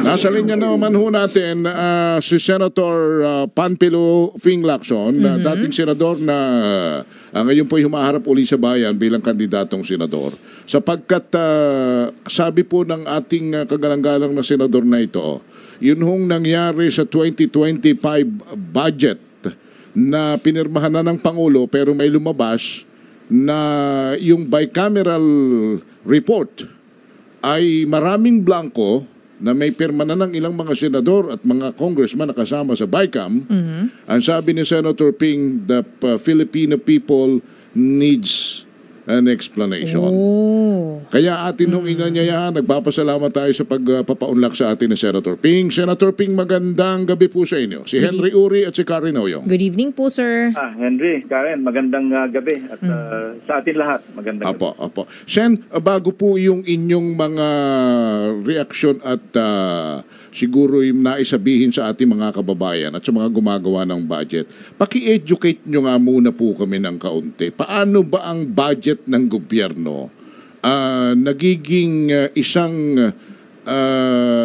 Nasa linya naman ho natin si Senator Panfilo Fing Lacson, dating senador na ngayon po humaharap uli sa bayan bilang kandidatong senador. Sapagkat sabi po ng ating kagalang-galang na senador na ito, yun hong nangyari sa 2025 budget na pinirmahan na ng Pangulo pero may lumabas na yung bicameral report ay maraming blanco na may pirma na ng ilang mga senador at mga congressman na kasama sa BICAM. Ang sabi ni Senator Ping, the Filipino people needs an explanation. Kaya atin nung inanyayahan, nagpapasalamat tayo sa pagpapaunlak sa atin ni Senator Ping. Senator Ping, magandang gabi po sa inyo. Si Henry Uri at si Karen Oyong. Good evening po, sir. Henry, Karen, magandang gabi. At sa atin lahat, magandang gabi. Apo. Sen, bago po yung inyong mga reaksyon at siguro yung naisabihin sa ating mga kababayan at sa mga gumagawa ng budget, paki-educate nyo nga muna po kami ng kaunti. Paano ba ang budget ng gobyerno nagiging isang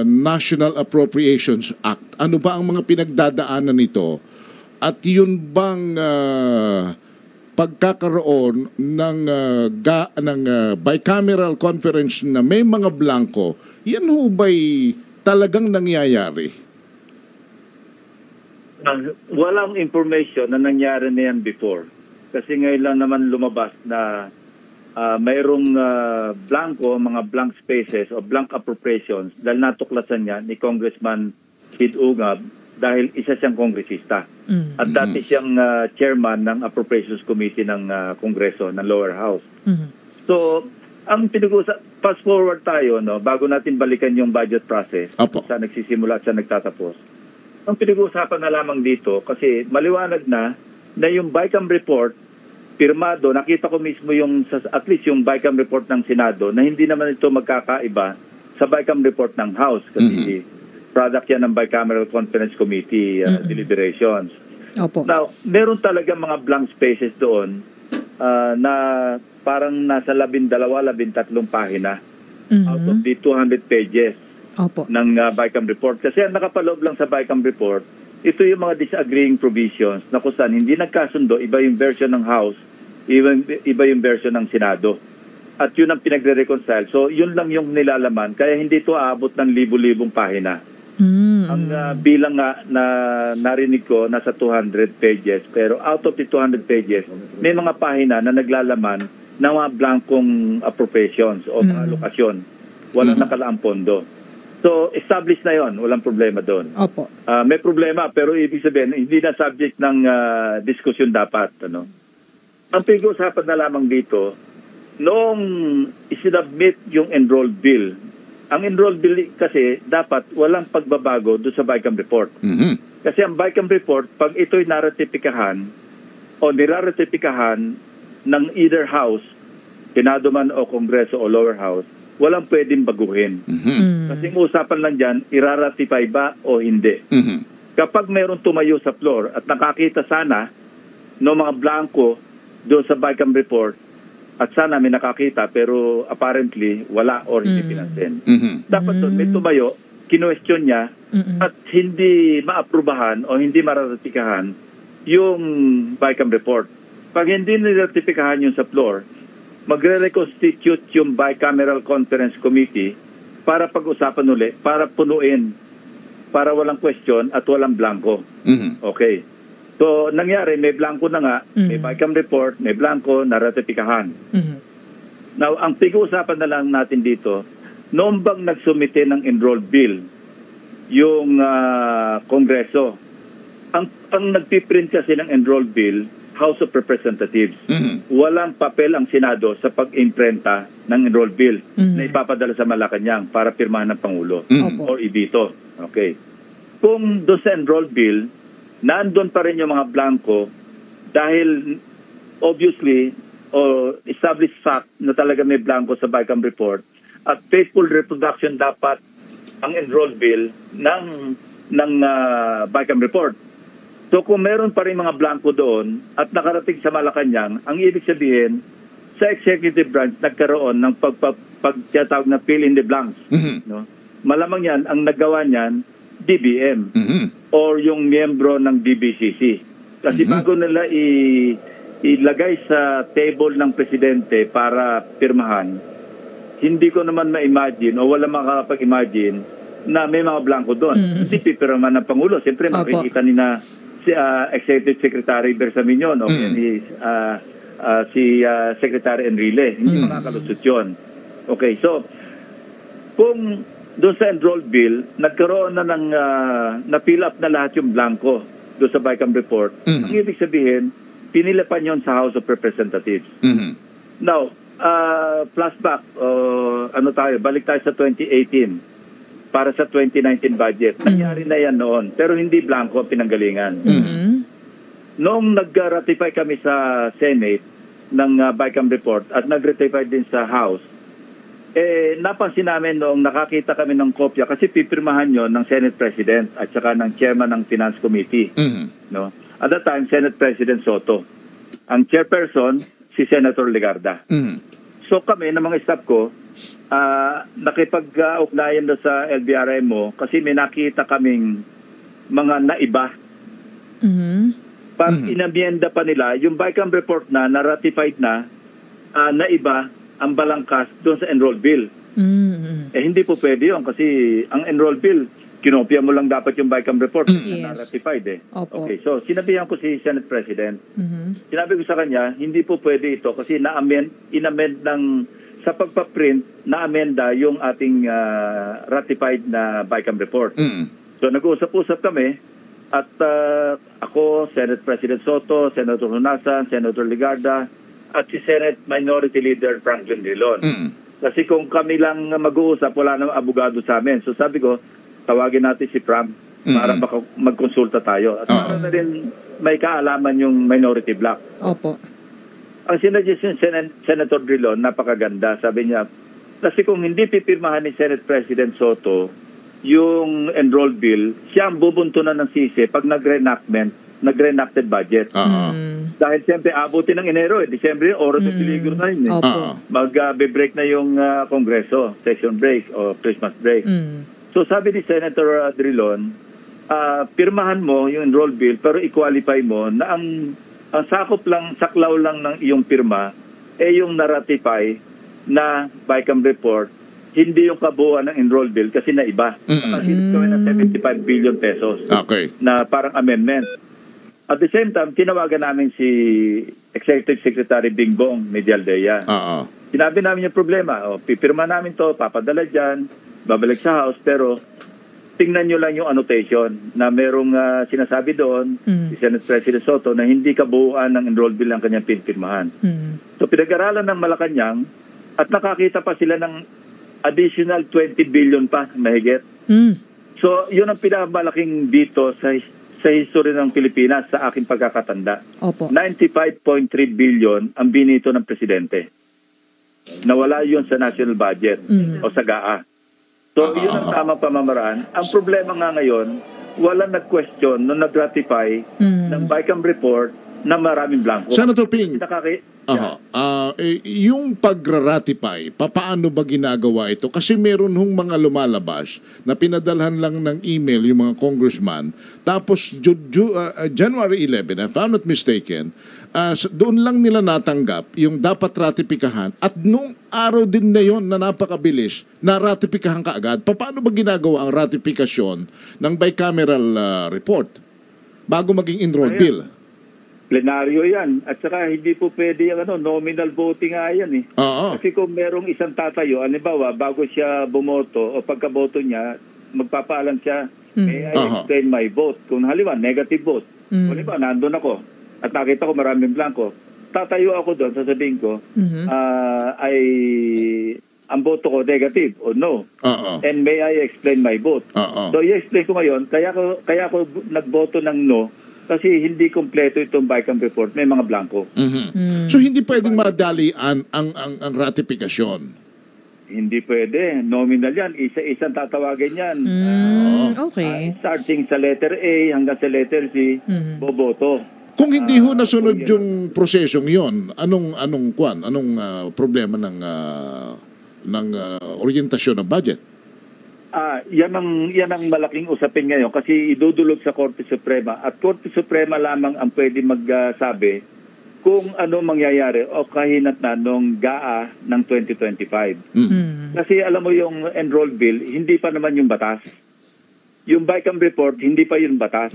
National Appropriations Act? Ano ba ang mga pinagdadaanan nito? At yun bang pagkakaroon ng bicameral conference na may mga blanco, yan ho ba'y talagang nangyayari? Walang information na nangyari na yan before. Kasi ngayon lang naman lumabas na mayroong mga blank spaces o blank appropriations dahil natuklasan niya ni Congressman Sid Ugab dahil isa siyang kongresista. At dati siyang chairman ng Appropriations Committee ng Kongreso, ng Lower House. So, ang fast forward tayo, no, bago natin balikan yung budget process, sa nagsisimula at sa nagtatapos. Ang pinag-uusapan na lamang dito, kasi maliwanag na yung BICAM report, pirmado, nakita ko mismo at least yung BICAM report ng Senado, na hindi naman ito magkakaiba sa BICAM report ng House, kasi product yan ng Bicameral Conference Committee deliberations. Now, meron talaga mga blank spaces doon na parang nasa 12-13 pahina out of the 200 pages ng BICAM report. Kasi ang nakapaloob lang sa BICAM report, ito yung mga disagreeing provisions na kung saan hindi nagkasundo, iba yung version ng House, iba yung version ng Senado. At yun ang pinagre-reconcile. So yun lang yung nilalaman, kaya hindi ito aabot ng libu-libong pahina. Ang bilang nga na narinig ko, nasa 200 pages. Pero out of the 200 pages, may mga pahina na naglalaman ng mga blankong appropriations o mga alokasyon. Walang nakalaang pondo. So, established na yon, walang problema doon. May problema, pero ibig sabihin, hindi na subject ng diskusyon dapat. Ano? Ang pinag-uusapan na lamang dito, noong isinabmit yung enrolled bill, ang enrolled bill kasi dapat walang pagbabago doon sa BICAM report. Kasi ang BICAM report, pag ito'y naratipikahan o niraratipikahan ng either House, Senado man o Kongreso o Lower House, walang pwedeng baguhin. Kasi usapan lang dyan, iraratify ba o hindi. Kapag mayroong tumayo sa floor at nakakita sana ng mga blanco doon sa BICAM report, at sana may nakakita pero apparently wala or hindi pinansin. Dapat doon may tumayo, kinwestiyon niya at hindi maaprubahan o hindi mararatikahan yung BICAM report. Pag hindi niratipikahan yung sa floor, magre-reconstitute yung Bicameral Conference Committee para pag-usapan uli, para punuin, para walang question at walang blanco. Okay. So, nangyari, may blanco na nga, may BICAM report, may blanco, naratipikahan. Now, ang pag-uusapan na lang natin dito, noong bang nagsumite ng enrolled bill, yung Kongreso, ang nagpiprint kasi ng enrolled bill, House of Representatives. Walang papel ang Senado sa pag-imprenta ng enrolled bill na ipapadala sa Malacanang para pirmahan ng Pangulo or ibito. Okay. Kung doon sa enrolled bill, nandun pa rin yung mga blanco dahil obviously o established fact na talaga may blanco sa BICAM report at faithful reproduction dapat ang enrolled bill ng BICAM report. So kung meron pa rin mga blanco doon at nakarating sa Malacanang, ang ibig sabihin sa executive branch nagkaroon ng pagtatawag na fill in the blanks, no? malamang yan, ang nagawa niyan, DBM or yung miyembro ng DBCC. Kasi bago nila ilagay sa table ng presidente para pirmahan, hindi ko naman ma-imagine o wala makakapag-imagine na may mga blanco doon. Hindi pipirmahan ng Pangulo. Siyempre, makikita nila si Executive Secretary Bersamin o si Secretary Enrile. Hindi makakalusot yun. Okay, so kung doon sa enrolled bill, nagkaroon na ng na-fill up na lahat yung blanco doon sa BICAM report. Ang ibig sabihin, pinilapan yon sa House of Representatives. Now, flashback, balik tayo sa 2018 para sa 2019 budget. Nangyari na yan noon, pero hindi blanco ang pinanggalingan. Noong nag-ratify kami sa Senate ng BICAM report at nag-ratify din sa House, napansin namin noong nakakita kami ng kopya kasi pipirmahan yon ng Senate President at saka ng Chairman ng Finance Committee. No? At that time, Senate President Soto. Ang chairperson, si Senator Legarda. So kami, ng mga staff ko, nakipag-ugnayan doon sa LBRMO kasi may nakita kaming mga naiba. Pag inamyenda pa nila, yung BICAM report na ratified na, naiba ang balangkas doon sa enrolled bill. Hindi po pwede yun kasi ang enrolled bill, kinopia mo lang dapat yung BICAM report na ratified Okay, so sinabihan ko si Senate President. Sinabi ko sa kanya, hindi po pwede ito kasi inamend sa pagpaprint, na-amenda yung ating ratified na BICAM report. So nag-uusap-usap kami at ako, Senate President Soto, Senator Honasan, Senator Legarda, at si Senate Minority Leader Franklin Drilon. Kasi kung kami lang mag-uusap, wala namang abogado sa amin. So sabi ko, tawagin natin si Frank para magkonsulta tayo. At para na rin may kaalaman yung minority bloc. Opo. Ang sinadjust Senator Drilon, napakaganda. Sabi niya, kasi kung hindi pipirmahan ni Senate President Soto yung enrolled bill, siya ang bubuntunan ng sisi pag nag-reenacted budget. Dahil siyempre, abutin ng Enero, Disyembre, oras na peligro na yun. Mag-break na yung Kongreso, session break o Christmas break. So sabi ni Senator Drilon, pirmahan mo yung enrolled bill pero i-qualify mo na ang saklaw lang ng iyong pirma yung na-ratify na BICAM report, hindi yung kabuuan ng enrolled bill kasi naiba. Kasi ito na 75 billion pesos na parang amendment. At the same time, tinawagan namin si Executive Secretary Bingbong Medialdea. Sinabi namin yung problema. Pipirma namin to, papadala dyan, babalik sa House, pero tingnan nyo lang yung annotation na merong sinasabi doon, si Senate President Soto, na hindi kabuuan ng enrolled bill ang kanyang pinipirmahan. So pinag-aralan ng Malacanang at nakakita pa sila ng additional 20 billion pa, mahigit. So yun ang pinakamalaking dito sa history ng Pilipinas sa aking pagkakatanda. 95.3 billion ang binito ng presidente. Nawala yun sa national budget o sa GAA. So yun ang tamang pamamaraan. Ang problema nga ngayon, walang nag-question nung nag-ratify ng BICAM report na maraming blanco. Senator Ping, yung pag-ratify, paano ba ginagawa ito? Kasi meron hong mga lumalabas na pinadalhan lang ng email yung mga congressman. Tapos January 11, if I'm not mistaken, doon lang nila natanggap yung dapat ratifikahan at nung araw din na yon na napakabilis na ratifikahan kaagad. Paano ba ginagawa ang ratifikasyon ng bicameral report bago maging enrolled bill? Plenaryo yan. At saka hindi po pwede yung nominal voting nga yan eh. Kasi kung merong isang tatayo, halimbawa, bago siya bumoto o pagkaboto niya, magpapaalam siya, may I explain my vote. Kung halimbawa, negative vote. Kung halimbawa, nandun ako at nakita ko maraming blanco, tatayo ako doon, sasabihin ko, ang boto ko negative o no. And may I explain my vote. So, i-explain ko ngayon, kaya ko nagboto ng no, kasi hindi kompleto itong BICAM report, may mga blanco. So hindi pwedeng madalian ang ratifikasyon? Hindi pwede. Nominal yan. Isa-isang tatawagin yan. Starting sa letter A hanggang sa letter C, boboto. Kung hindi ho nasunod yung prosesong yon, anong problema ng orientasyon ng budget? Yan ang malaking usapin ngayon kasi idudulog sa Korte Suprema at Korte Suprema lamang ang pwede magsabi kung ano mangyayari o kahinatnan ng GAA ng 2025. Kasi alam mo yung enroll bill, hindi pa naman yung batas. Yung BICAM report, hindi pa yun batas.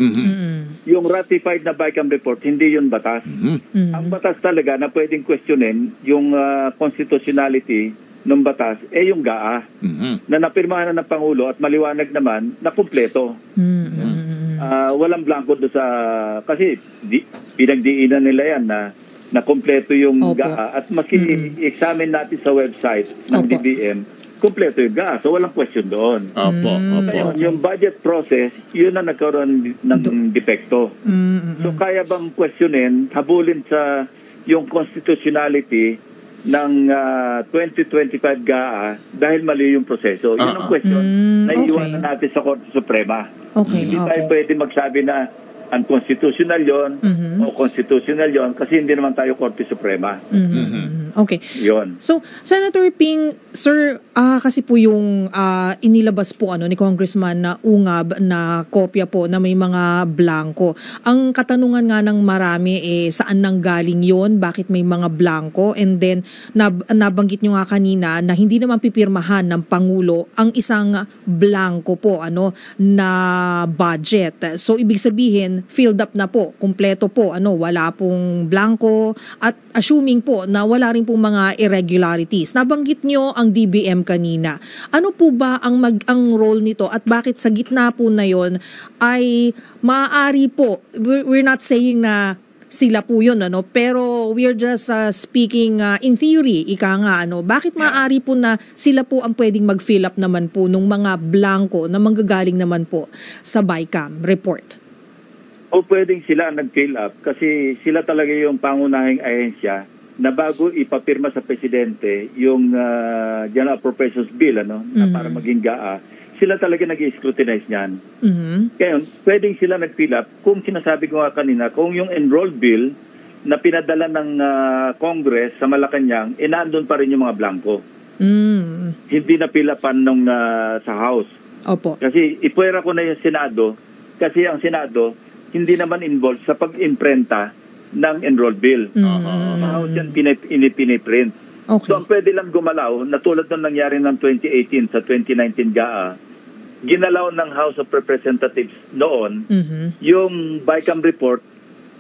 Yung ratified na BICAM report, hindi yun batas. Ang batas talaga na pwedeng questionin yung constitutionality ng batas, yung GAA na napirmahan na ng Pangulo at maliwanag naman na kumpleto. Walang blanco doon sa... Kasi pinagdiinan nila yan na kumpleto yung GAA at maski i-examine natin sa website ng DBM, kumpleto yung GAA. So walang question doon. Yung budget process, yun na nagkaroon ng depekto. So kaya bang questionin, habulin sa yung constitutionality ng 2025 GAA dahil mali yung proseso. Yun ang question na iiwanan natin sa Korte Suprema. Hindi tayo pwede magsabi na unconstitutional yon o constitutional yon kasi hindi naman tayo Korte Suprema. Okay. Yun. So, Senator Ping, sir, kasi po yung inilabas po ni Congressman na ungab na kopya po na may mga blanco. Ang katanungan nga ng marami saan nanggaling yon? Bakit may mga blanco? And then nabanggit nyo nga kanina na hindi naman pipirmahan ng Pangulo ang isang blanco po na budget. So ibig sabihin filled up na po, kumpleto po, wala pong blanco at assuming po na wala rin pong mga irregularities. Nabanggit nyo ang DBM kanina. Ano po ba ang role nito at bakit sa gitna po na yon ay maaari po, we're not saying na sila po yun, pero we're just speaking in theory, bakit maaari po na sila po ang pwedeng mag-fill up naman po nung mga blanco na manggagaling naman po sa BICAM report? O pwedeng sila nag-fill up kasi sila talaga yung pangunahing ahensya na bago ipapirma sa Presidente yung General Appropriations Bill na para maging GAA, sila talaga nag-scrutinize niyan. Kaya pwedeng sila nag-fill up kung sinasabi ko nga kanina, kung yung enrolled bill na pinadala ng Congress sa Malacanang, nandun pa rin yung mga blanco. Hindi na fill upan nung sa House. Opo. Kasi ipwera ko na yung Senado kasi ang Senado hindi naman involved sa pag-imprenta ng enrolled bill. Sa House yan piniprint. Okay. So ang pwede lang gumalaw, na tulad ng nangyari ng 2018 sa 2019 GAA, ginalaw ng House of Representatives noon, yung BICAM report,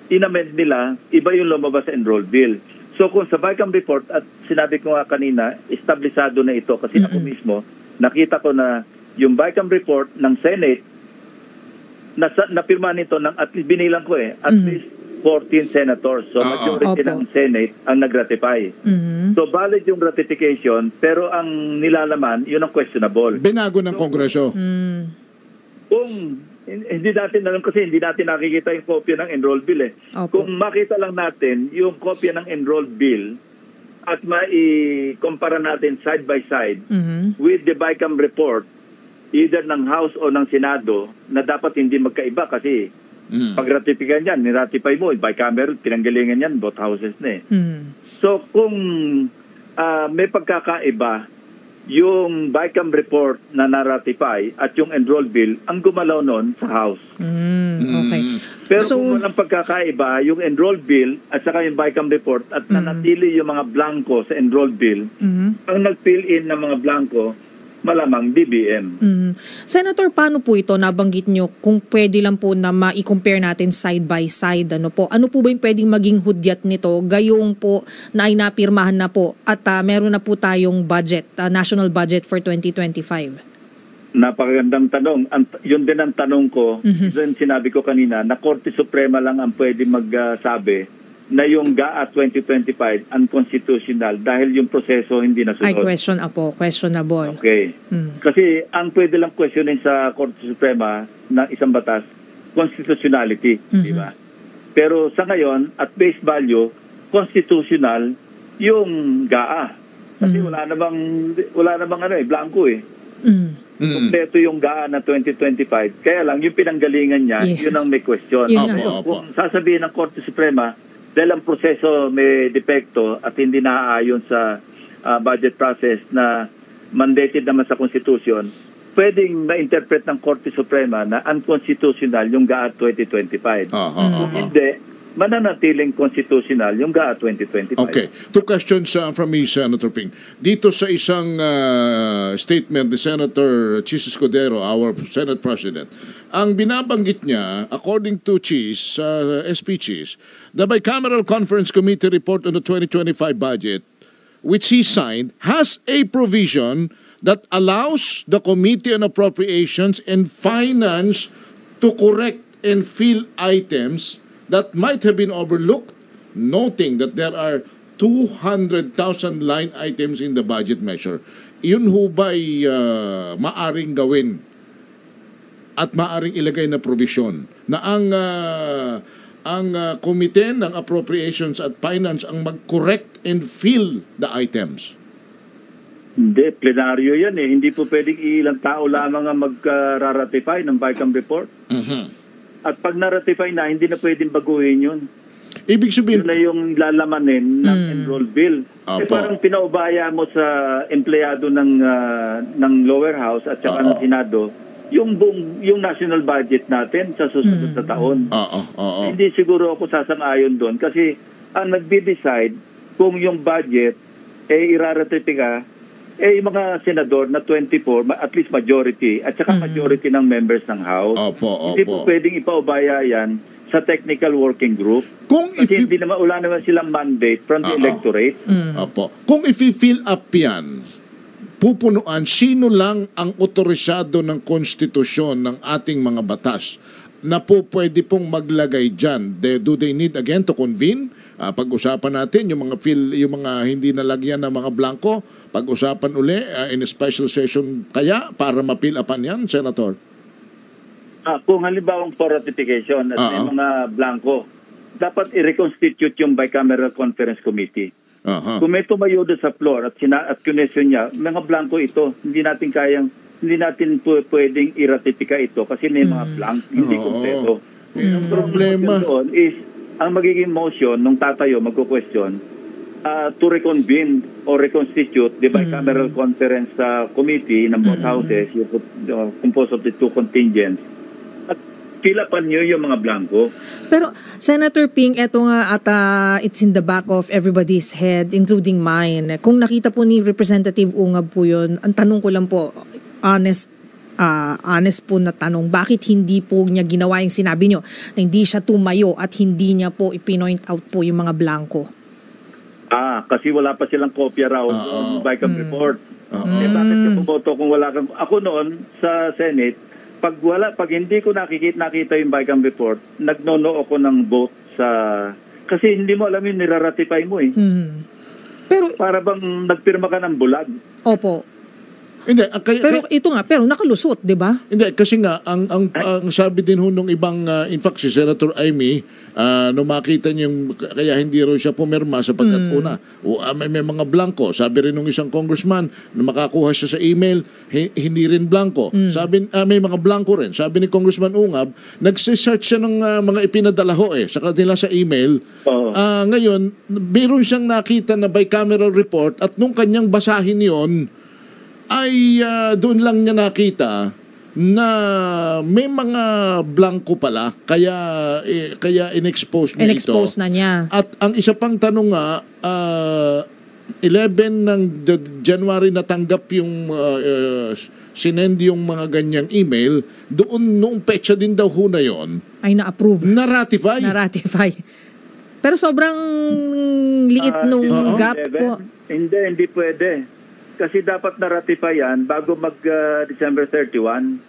inamend nila, iba yung lumabas sa enrolled bill. So kung sa BICAM report, at sinabi ko nga kanina, establisado na ito kasi ako mismo, nakita ko na yung BICAM report ng Senate, napirma nito ng at least binilang ko at least 14 senators. So majority ng Senate ang nag-ratify. So valid yung ratification pero ang nilalaman, yun ang questionable. Binago ng Kongreso. Kung hindi natin alam kasi hindi natin nakikita yung kopya ng enrolled bill Kung makita lang natin yung kopya ng enrolled bill at mai-compara natin side by side with the BICAM report either ng House o ng Senado na dapat hindi magkaiba kasi pag-ratifikan yan, niratify mo, bicameral, pinanggalingan yan, both houses na So kung may pagkakaiba yung BICAM report na na-ratify at yung enrolled bill, ang gumalaw nun sa House. Okay. Pero kung walang pagkakaiba, yung enrolled bill at saka yung BICAM report at nanatili yung mga blanco sa enrolled bill, ang nag-fill in ng mga blanco, malamang DBM. Senator, paano po ito? Nabanggit nyo kung pwede lang po na ma-compare natin side by side. Ano po ba yung pwedeng maging hudyat nito gayong po na ay napirmahan na po at meron na po tayong budget, national budget for 2025? Napakagandang tanong. Yun din ang tanong ko. Then sinabi ko kanina na Korte Suprema lang ang pwede magsabi na yung GAA 2025 unconstitutional dahil yung proseso hindi nasunod. Ay, questionable. Okay. Kasi ang pwede lang questionin sa Korte Suprema ng isang batas, constitutionality, di ba? Pero sa ngayon, at base value, constitutional yung GAA. Kasi wala namang blanco Kompleto yung GAA na 2025. Kaya lang, yung pinanggalingan niya, yun ang may question. Kung sasabihin ng Korte Suprema, dahil ang proseso may depekto at hindi naaayon sa budget process na mandated naman sa Constitution, pwedeng ma-interpret ng Korte Suprema na unconstitutional yung GAA 2025. Kung hindi, mananatiling constitutional yung GAA 2025. Okay. Two questions from me, Senator Ping. Dito sa isang statement ni Senator Chis Escudero, our Senate President, ang binabanggit niya, according to Chis, SP Chis, the Bicameral Conference Committee report on the 2025 budget, which he signed, has a provision that allows the Committee on Appropriations and Finance to correct and fill items that might have been overlooked, noting that there are 200,000 line items in the budget measure. Yun ho ba'y maaring gawin at maaring ilagay na provision na ang Komite ng Appropriations at Finance ang mag-correct and fill the items? Hindi, plenaryo yan eh. Hindi po pwedeng ilang tao lamang ang mag-ratify ng BICAM report. At pag na-ratify na, hindi na pwedeng baguhin yun. Ibig sabihin, yun na yung lalamanin ng enroll bill. Eh, parang pinaubaya mo sa empleyado ng lower house at saka ng Senado yung national budget natin sa susunod na taon. Hindi siguro ako sasang-ayon doon kasi ang nagbe-decide kung yung budget iraratify yung mga senador na 24, at least majority, at saka majority ng members ng House. Hindi po pwedeng ipaubaya yan sa technical working group. Kasi wala naman silang mandate from the electorate. Kung i-fill up yan, pupunuan, sino lang ang otorisado ng konstitusyon ng ating mga batas na po pwede pong maglagay dyan? Do they need again to convene? Pag-usapan natin yung mga hindi nalagyan ng mga blanco, pag-usapan uli in a special session kaya para ma-fill upan yan, Senator? Kung halimbawa for ratification at may mga blanco, dapat i-reconstitute yung Bicameral Conference Committee. Kung may tumayo doon sa floor at question niya, mga blanco ito, hindi natin pwedeng i-ratify ito kasi may mga blank, hindi kompleto. Ang problema doon is ang magiging motion nung tatayo magko-question to reconvene or reconstitute the Bicameral Conference Committee ng both houses, composed of the two contingents, at fill upan nyo yung mga blanco. Pero Senator Ping, eto nga at it's in the back of everybody's head, including mine. Kung nakita po ni Representative Ungab po yun, ang tanong ko lang po, honest po na tanong, bakit hindi po niya ginawa yung sinabi nyo na hindi siya tumayo at hindi niya po ipinoint out po yung mga blanco? Kasi wala pa silang kopya raw ng BICAM report. Bakit ka pumoto kung wala kang... Ako noon sa Senate, pag hindi ko nakita yung BICAM report, nagnono ako ng vote sa... Kasi hindi mo alam yung niraratify mo eh. Pero, para bang nagpirma ka ng bulag. Opo. Hindi, pero ito nga, pero nakalusot, di ba? Hindi, kasi nga, ang sabi din ho nung ibang, in fact, si Senator Amy, nung makita niyong, kaya hindi raw siya pumirma sapagkat una, may mga blanco. Sabi rin nung isang congressman, na makakuha siya sa email, hindi rin blanco. Sabi, may mga blanco rin. Sabi ni Congressman Ungab, nagsisearch siya ng mga ipinadala ho sa kanila sa email. Ngayon, meron siyang nakita na bicameral report at nung kanyang basahin yon ay doon lang niya nakita na may mga blanco pala kaya in-expose niya in-expose na niya. At ang isa pang tanong nga 11 ng January natanggap yung sinend yung mga ganyang email, doon noong petsa din daw ho na yon ay na-approve. Na-ratify. Pero sobrang liit nung gap po. Hindi pwede. Kasi dapat na-ratify yan bago mag-December 31.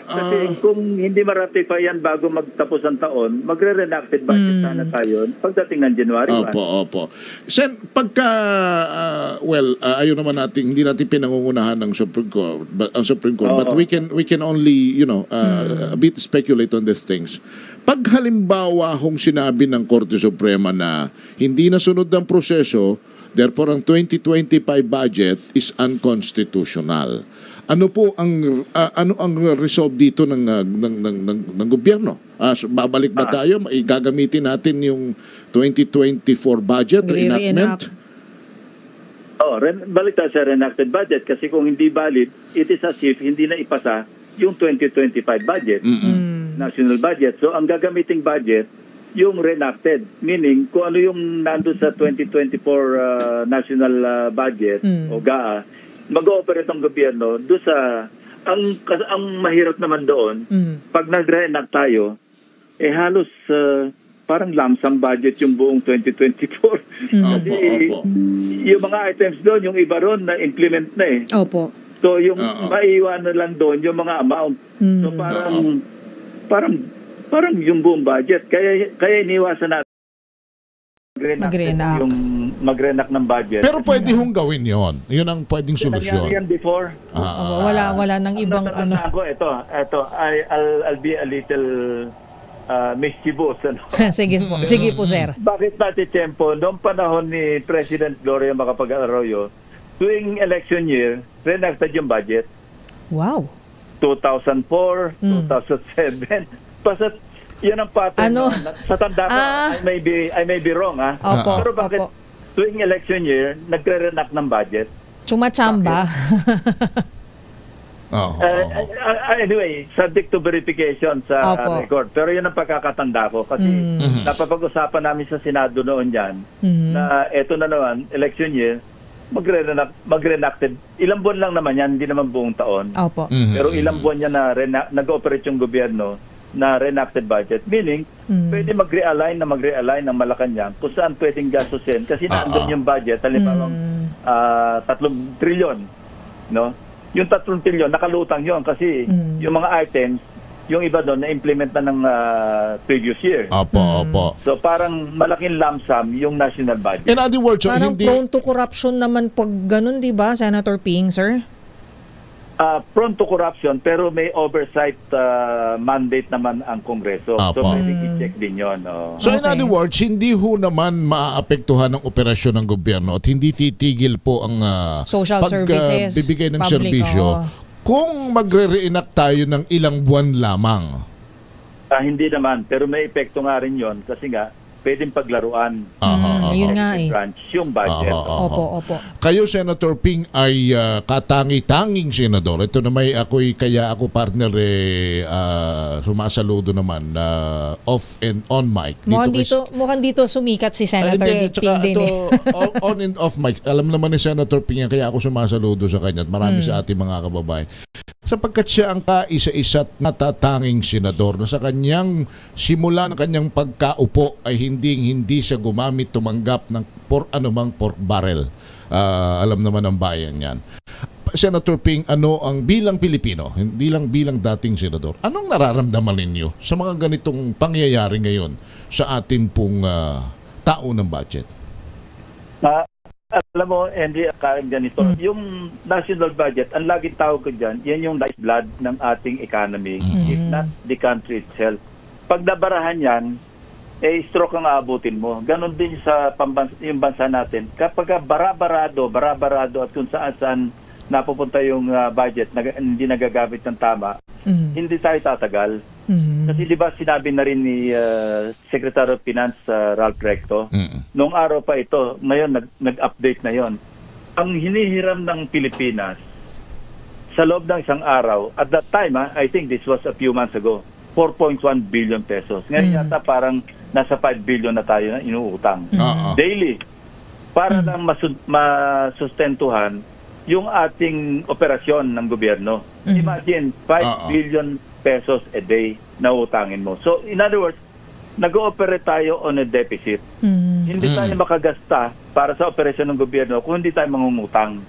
Kasi kung hindi ma-ratify yan bago magtapos ang taon, magre-renacted budget sana tayo pagdating ng January 1. Opo. Sen, pagka, ayaw naman natin, hindi natin pinangungunahan ng Supreme Court, but we can only, a bit speculate on these things. Pag halimbawa hong sinabi ng Korte Suprema na hindi nasunod ang proseso, therefore, ang 2025 budget is unconstitutional. Ano po ang resolve dito ng gobyerno? Babalik ba tayo? Gagamitin natin yung 2024 budget reenactment? Balik tayo sa reenacted budget kasi kung hindi valid, it is as if hindi na ipasa yung 2025 budget, national budget. So ang gagamiting budget, yung reenacted, meaning kung ano yung nandun sa 2024 national budget o GAA, mag-ooperate ang gobyerno doon sa ang mahirap naman doon, pag nag-reenact tayo, halos parang lump sum budget yung buong 2024. Kasi yung mga items doon, yung iba ron na implement na eh. Opo. So yung maiiwanan lang doon yung mga amount. So parang yung buong budget. Kaya iniwasan natin mag-reenact. yung mag-reenact ng budget. Pero pwede hong gawin yon. Yun ang pwedeng solusyon. Nangyari yan before. Wala nang ibang ano. Ito, I'll be a little mischievous. Sige po, sir. Bakit natin tempo? Noong panahon ni President Gloria Macapagal-Arroyo, tuwing election year, reenacted yung budget. Wow. 2004, 2007. Basta yan ang pattern. Ano? Sa tanda ko, I may be wrong. Opo, pero bakit tuwing election year, nagre-reenact ng budget? Chumachamba. Anyway, subject to verification sa record. Pero yun ang pagkakatanda ko. Kasi napapag-usapan namin sa Senado noon yan na eto na naman, election year, mag-reenacted. Ilang buwan lang naman yan, hindi naman buong taon. Opo. Pero ilang buwan yan na nag-operate yung gobyerno na reenacted budget. Meaning, pwede mag-realign ng Malacanang kung saan pwedeng gastusin. Kasi naandun yung budget, halimbawa 3 trilyon. No? Yung 3 trilyon, nakalutang yon kasi yung mga items, yung iba doon, na-implement na ng previous year. Opo. So parang malaking lump sum yung national budget. In other words, so parang hindi... prone to corruption naman pag ganun, di ba, Senator Ping, sir? Prone to corruption, pero may oversight mandate naman ang Kongreso. So pwedeng i-check din yun. So in other words, hindi ho naman maaapektuhan ng operasyon ng gobyerno at hindi titigil po ang social services, bibigay ng public, serbisyo kung magre-reenact tayo ng ilang buwan lamang. Hindi naman, pero may epekto nga rin yun kasi nga pwedeng paglaruan. Yun nga eh. Branch yung budget. Opo. Kayo, Senator Ping, ay katangi-tanging senador. Ito na kaya ako partner sumasaludo naman off and on mic. Mukhang dito sumikat si Senator Ping din eh. On and off mic. Alam naman ni Senator Ping yan, kaya ako sumasaludo sa kanya at marami sa ating mga kababayan. Sapagkat siya ang kaisa-isa't natatanging senador na sa kanyang simula ng kanyang pagkaupo ay hindi siya tumanggap ng anumang pork barrel. Alam naman ng bayan yan. Senator Ping, ano ang bilang Pilipino, hindi lang bilang dating senador, anong nararamdaman ninyo sa mga ganitong pangyayari ngayon sa atin pong tao ng budget? Alam mo, Andy, ganito. Yung national budget, ang laging tawag ko dyan, yan yung lifeblood ng ating economy, if not the country itself. Pag nabarahan yan, stroke ang aabutin mo. Ganon din sa yung bansa natin. Kapag barabarado at kung saan napupunta yung budget, hindi nagagamit ng tama, hindi tayo tatagal. Kasi di ba sinabi na rin ni Secretary of Finance Ralph Recto, noong araw pa ito, ngayon nag-update na yon. Ang hinihiram ng Pilipinas sa loob ng isang araw, at that time, I think this was a few months ago, 4.1 billion pesos. Ngayon yata parang nasa 5 billion na tayo na inuutang. Daily. Para lang masustentuhan yung ating operasyon ng gobyerno. Imagine, 5 billion pesos a day na utangin mo. So, in other words, nag-ooperate tayo on a deficit. Hindi tayo makagasta para sa operasyon ng gobyerno kung hindi tayo mangungutang.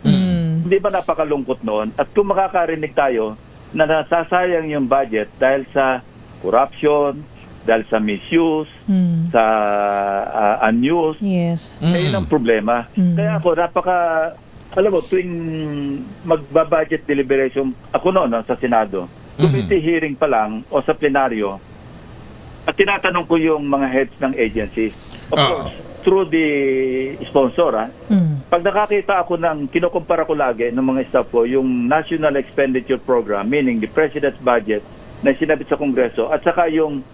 Hindi ba napakalungkot noon? At kung makakarinig tayo na nasasayang yung budget dahil sa corruption, dahil sa misuse, sa unuse, yun ang problema. Kaya ako, alam mo, tuwing magba-budget deliberation, ako noon sa Senado, committee hearing pa lang o sa plenaryo, at tinatanong ko yung mga heads ng agencies. Of course, through the sponsor, pag nakakita ako kinukumpara ko lagi ng mga staff ko, yung National Expenditure Program, meaning the President's budget na sinabit sa Kongreso, at saka yung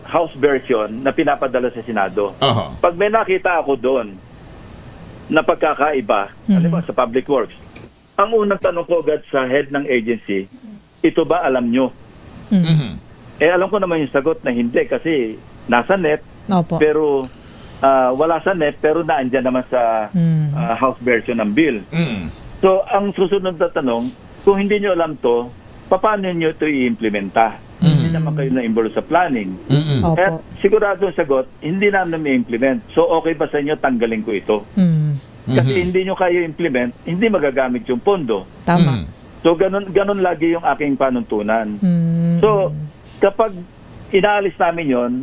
House version na pinapadala sa Senado. Pag may nakita ako doon, na pagkakaiba, halimbawa sa public works. Ang unang tanong ko agad sa head ng agency, ito ba alam nyo? Alam ko naman yung sagot na hindi kasi nasa NEP, Opo. pero wala sa NEP, pero naandyan naman sa House version ng bill. So, ang susunod na tanong, kung hindi nyo alam to, paano nyo ito i-implementa? Hindi naman kayo na-involve sa planning. Opo. At sigurado ang sagot, hindi namin i-implement. So, okay ba sa inyo, tanggalin ko ito? Kasi hindi nyo kayo implement, hindi magagamit yung pondo. Tama. So, ganun lagi yung aking panuntunan. So, kapag inaalis namin yon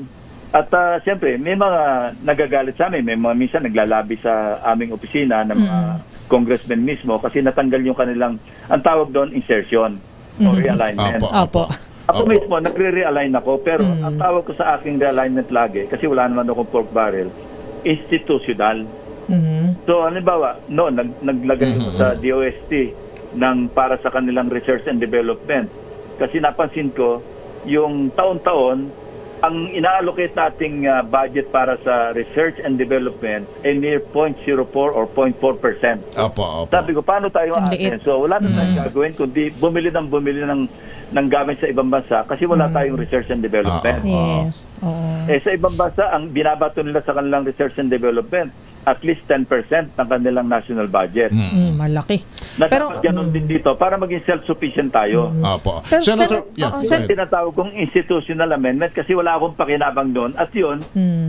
at siyempre, may mga nagagalit sa amin, may mga minsan naglalabi sa aming opisina ng mga congressmen mismo kasi natanggal yung kanilang, ang tawag doon, insertion o realignment. Opo. Ako mismo, nagre-realign ako, pero ang tawag ko sa aking realignment lagi, kasi wala naman akong pork barrel, institutional. So, halimbawa, naglagay ko sa DOST ng para sa kanilang research and development. Kasi napansin ko, yung taon-taon, ang ina-allocate nating budget para sa research and development ay near 0.04 or 0.4%. Opo. Sabi ko, paano tayo Ang liit. aasin? So, wala na tayong gagawin kundi bumili ng gamit sa ibang bansa kasi wala tayong research and development. Yes. Oo. Sa ibang bansa, ang binabato nila sa kanilang research and development, at least 10% ng kanilang national budget. Malaki. Na Pero dapat ganun din dito para maging self-sufficient tayo. Opo. Pero, Senator, Sen- go ahead. Tinatawag kong institutional amendment kasi wala akong pakinabang doon at yun,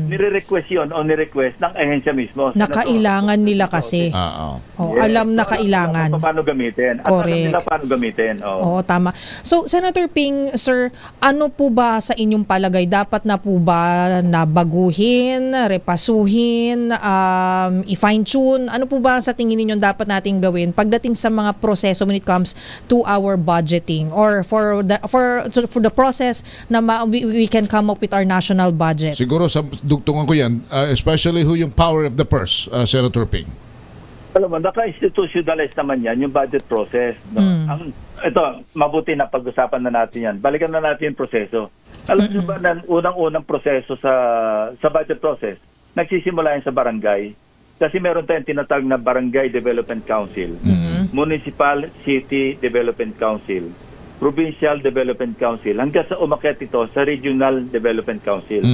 nire-request yun o nire-request ng ahensya mismo. nakailangan nila kasi. Alam na kailangan. Paano gamitin. At alam Correct. nila paano gamitin. Oo, tama. So, Senator Ping, sir, ano po ba sa inyong palagay? Dapat na po ba nabaguhin, repasuhin, i-fine-tune? Ano po ba sa tingin ninyo dapat nating gawin pagdating sa mga proseso when it comes to our budgeting or for the process na we can come up with our national budget? Siguro sa dugtungan ko yan, especially yung power of the purse, Senator Ping. Alam mo, naka-institutionalize naman yan, yung budget process. No? Ito, mabuti na pag-usapan na natin yan. Balikan na natin yung proseso. Alam nyo ba na unang-unang proseso sa budget process, nagsisimula yan sa barangay. Kasi meron tayong tinatawag na Barangay Development Council, Municipal City Development Council, Provincial Development Council, hanggang sa umakyat ito sa Regional Development Council.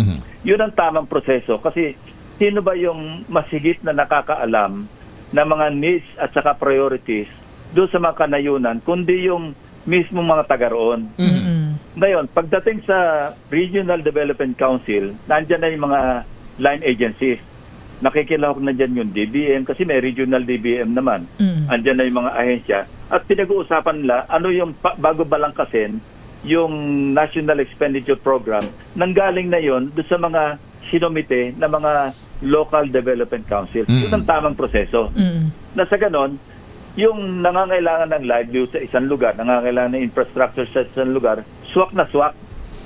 Yun ang tamang proseso. Kasi sino ba yung masigit na nakakaalam na mga needs at saka priorities doon sa mga kanayunan, kundi yung mismong mga taga roon. Ngayon, pagdating sa Regional Development Council, nandyan na yung mga line agencies. Nakikilahok na dyan yung DBM kasi may regional DBM naman. Andyan na yung mga ahensya. At pinag-uusapan nila ano yung bago balangkasin yung National Expenditure Program nanggaling na yon doon sa mga sinumite na mga Local Development Council. Yun ang tamang proseso. Na sa ganon, yung nangangailangan ng livelihood sa isang lugar, nangangailangan ng infrastructure sa isang lugar, swak na swak.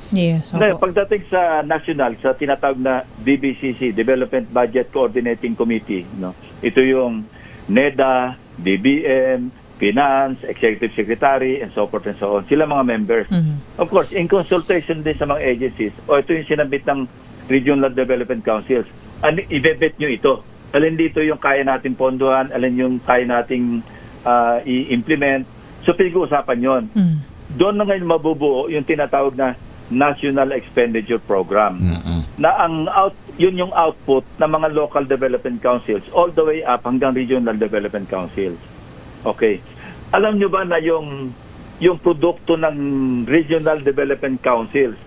Yes. Ngayon, pagdating sa national, sa tinatawag na DBCC, Development Budget Coordinating Committee, no? Ito yung NEDA, DBM, Finance, Executive Secretary, and so forth and so on. Sila mga members. Of course, in consultation din sa mga agencies, o ito yung sinabit ng Regional Development Councils, i-bet nyo ito. Alin dito yung kaya natin pondohan, alin yung kaya nating i-implement. So, pinag-uusapan yon. Doon na ngayon mabubuo yung tinatawag na National Expenditure Program. Na yun yung output ng mga local development councils all the way up hanggang regional development councils. Okay. Alam nyo ba na yung produkto ng regional development councils,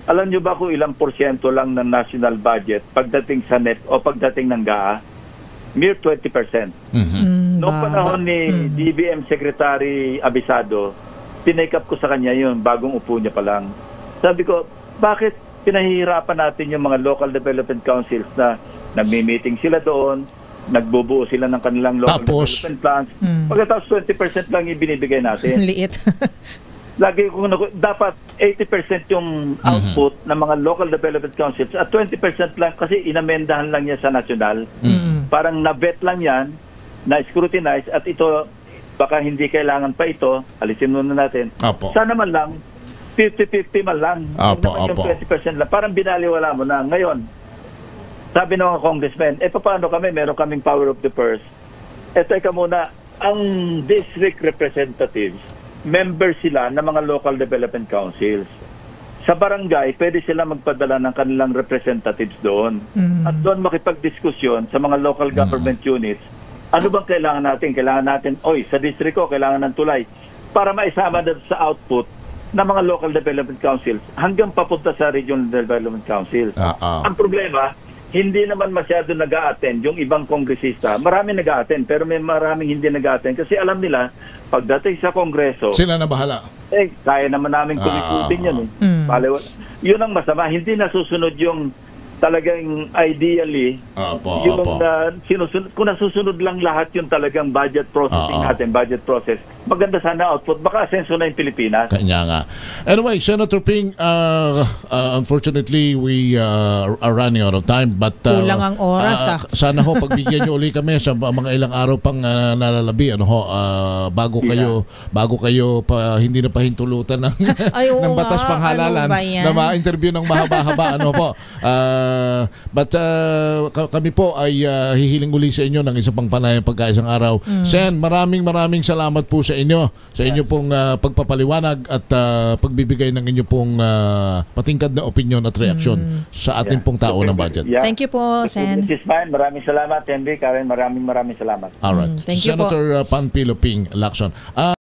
alam nyo ba kung ilang porsyento lang ng national budget pagdating sa NEP o pagdating ng GAA? Mere 20%. Noong panahon ni DBM Secretary Abisado, tinake up ko sa kanya yun, bagong upo niya pa lang. Sabi ko, bakit pinahihirapan natin yung mga local development councils na nagmi-meeting sila doon, nagbubuo sila ng kanilang local development plans. Pagkatapos 20% lang ibinibigay natin. Liit. Lagi ko dapat 80% yung output ng mga local development councils at 20% lang kasi inamendahan lang niya sa national. Parang na-vet lang yan, na-scrutinize at ito baka hindi kailangan pa ito, alisin muna natin. Sana man lang 50-50 man lang. Yung 20% lang. Parang binaliwala mo na. Ngayon, sabi ng mga congressmen, paano kami? Meron kaming power of the purse. Teka muna, ang district representatives, member sila ng mga local development councils. Sa barangay, pwede sila magpadala ng kanilang representatives doon. At doon makipagdiskusyon sa mga local government units. Ano bang kailangan natin? Kailangan natin, sa district ko, kailangan ng tulay. Para maisama doon sa output ng mga local development councils hanggang papunta sa regional development council. Ang problema, hindi naman masyado nag-a-attend yung ibang kongresista. Marami nag-a-attend, pero may maraming hindi nag-a-attend kasi alam nila, pagdating sa kongreso, Sila na bahala. kaya naman namin kumikutin yan. Yun ang masama. Hindi nasusunod yung talagang ideally, yung kung nasusunod lang lahat yung talagang budget processing natin, budget process, maganda sana output. Baka asenso na yung Pilipinas. Kanya nga. Anyway, Senator Ping, unfortunately, we are running out of time. But Kulang ang oras, sana ho, pagbigyan nyo uli kami sa mga ilang araw pang nalalabi. Bago kayo hindi na pahintulutan ng, ng batas panghalalan na ma-interview ng mahaba-haba. But kami po ay hihiling uli sa inyo ng isang pang panayang pagkaisang araw. Sen, maraming salamat po sa inyo. Sa inyo pong pagpapaliwanag at pagbibigay ng inyo pong patingkad na opinion at reaksyon sa ating pong tao ng budget. Thank you po, Sen. Maraming salamat, Henry. Karen, maraming salamat. Alright. Thank you po. Senator Panfilo Ping Lacson.